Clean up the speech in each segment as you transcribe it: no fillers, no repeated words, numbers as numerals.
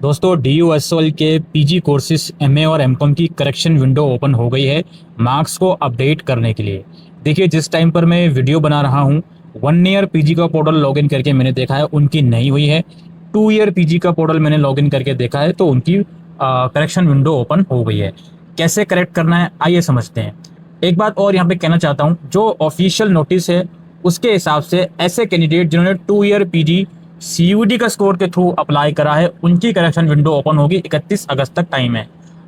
दोस्तों DUSL के PG courses MA और एमकॉम की करेक्शन विंडो ओपन हो गई है मार्क्स को अपडेट करने के लिए। देखिए, जिस टाइम पर मैं वीडियो बना रहा हूँ 1 ईयर पीजी का पोर्टल लॉगिन करके मैंने देखा है उनकी नहीं हुई है। 2 ईयर पीजी का पोर्टल मैंने लॉगिन करके देखा है तो उनकी करेक्शन विंडो ओपन हो गई है। कैसे करेक्ट करना है आइए समझते हैं। एक बात और यहाँ पे कहना चाहता हूँ, जो ऑफिशियल नोटिस है उसके हिसाब से ऐसे कैंडिडेट जिन्होंने 2 ईयर पीजी CUET का स्कोर के थ्रू अप्लाई करा है उनकी करेक्शन विंडो ओपन होगी। 31 अगस्त तक टाइम है।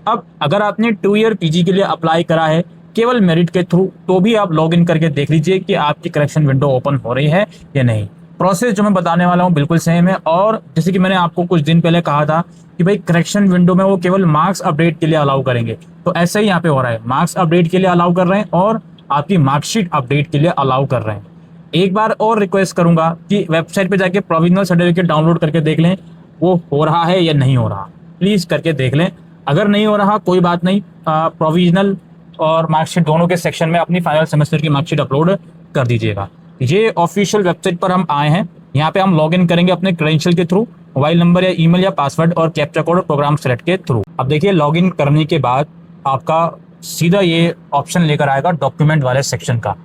अब अगर आपने 2 ईयर पीजी के लिए अप्लाई करा है केवल मेरिट के थ्रू, तो भी आप लॉग इन करके देख लीजिए कि आपकी करेक्शन विंडो ओपन हो रही है या नहीं। प्रोसेस जो मैं बताने वाला हूँ बिल्कुल सेम है, और जैसे कि मैंने आपको कुछ दिन पहले कहा था कि भाई करेक्शन विंडो में वो केवल मार्क्स अपडेट के लिए अलाउ करेंगे, तो ऐसा ही यहाँ पे हो रहा है। मार्क्स अपडेट के लिए अलाउ कर रहे हैं और आपकी मार्कशीट अपडेट के लिए अलाउ कर रहे हैं। एक बार और रिक्वेस्ट करूंगा कि वेबसाइट पे जाके प्रोविजनल सर्टिफिकेट डाउनलोड करके देख लें वो हो रहा है या नहीं हो रहा। प्लीज करके देख लें। अगर नहीं हो रहा कोई बात नहीं, प्रोविजनल और मार्कशीट दोनों के सेक्शन में अपनी फाइनल सेमेस्टर की मार्कशीट अपलोड कर दीजिएगा। ये ऑफिशियल वेबसाइट पर हम आए हैं। यहाँ पे हम लॉग इन करेंगे अपने क्रेडेंशियल के थ्रू, मोबाइल नंबर या ईमेल या पासवर्ड और कैप्चा कोड और प्रोग्राम सेलेक्ट के थ्रू। अब देखिए, लॉग इन करने के बाद आपका सीधा ये ऑप्शन लेकर आएगा डॉक्यूमेंट वाले सेक्शन का।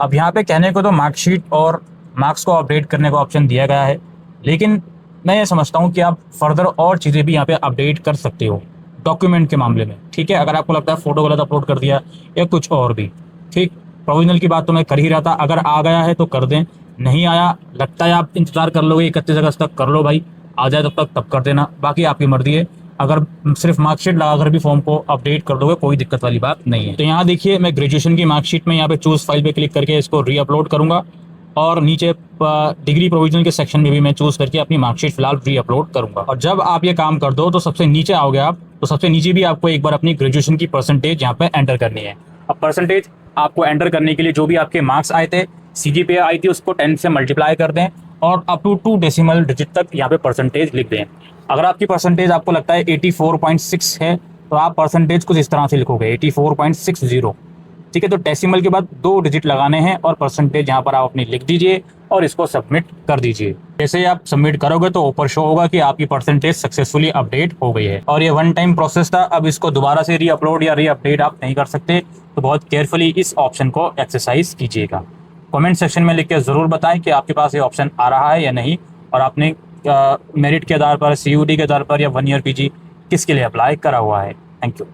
अब यहाँ पे कहने को तो मार्कशीट और मार्क्स को अपडेट करने का ऑप्शन दिया गया है, लेकिन मैं ये समझता हूँ कि आप फर्दर और चीज़ें भी यहाँ पे अपडेट कर सकते हो डॉक्यूमेंट के मामले में। ठीक है, अगर आपको लगता है फोटो गलत अपलोड कर दिया या कुछ और भी, ठीक। प्रोविजनल की बात तो मैं कर ही रहा था, अगर आ गया है तो कर दें, नहीं आया लगता है आप इंतजार कर लोगे 31 अगस्त तक, कर लो भाई। आ जाए तब तक तब कर देना, बाकी आपकी मर्जी है। अगर सिर्फ मार्कशीट लगाकर भी फॉर्म को अपडेट कर दोगे कोई दिक्कत वाली बात नहीं है। तो यहाँ देखिए, मैं ग्रेजुएशन की मार्कशीट में यहाँ पे चूज फाइल पे क्लिक करके इसको री अपलोड करूंगा, और नीचे डिग्री प्रोविजनल के सेक्शन में भी मैं चूज करके अपनी मार्कशीट फिलहाल री अपलोड करूंगा। और जब आप ये काम कर दो तो सबसे नीचे आओगे आप, तो सबसे नीचे भी आपको एक बार अपनी ग्रेजुएशन की परसेंटेज यहाँ पे एंटर करनी है। अब परसेंटेज आपको एंटर करने के लिए जो भी आपके मार्क्स आए थे, CGPA आई थी, उसको 10 से मल्टीप्लाई कर दें और अप टू 2 डेसिमल डिजिट तक यहाँ पे परसेंटेज लिख दें। अगर आपकी परसेंटेज आपको लगता है 84.6 है तो आप परसेंटेज कुछ इस तरह से लिखोगे 84.60। ठीक है, तो डेसिमल के बाद 2 डिजिट लगाने हैं और परसेंटेज यहाँ पर आप अपनी लिख दीजिए और इसको सबमिट कर दीजिए। जैसे ही आप सबमिट करोगे तो ऊपर शो होगा कि आपकी परसेंटेज सक्सेसफुली अपडेट हो गई है। और ये वन टाइम प्रोसेस था, अब इसको दोबारा से री अपलोड या री अपडेट आप नहीं कर सकते, तो बहुत केयरफुली इस ऑप्शन को एक्सरसाइज कीजिएगा। कमेंट सेक्शन में लिख के ज़रूर बताएं कि आपके पास ये ऑप्शन आ रहा है या नहीं, और आपने मेरिट के आधार पर, CUET के आधार पर या 1 ईयर पीजी किसके लिए अप्लाई करा हुआ है। Thank you.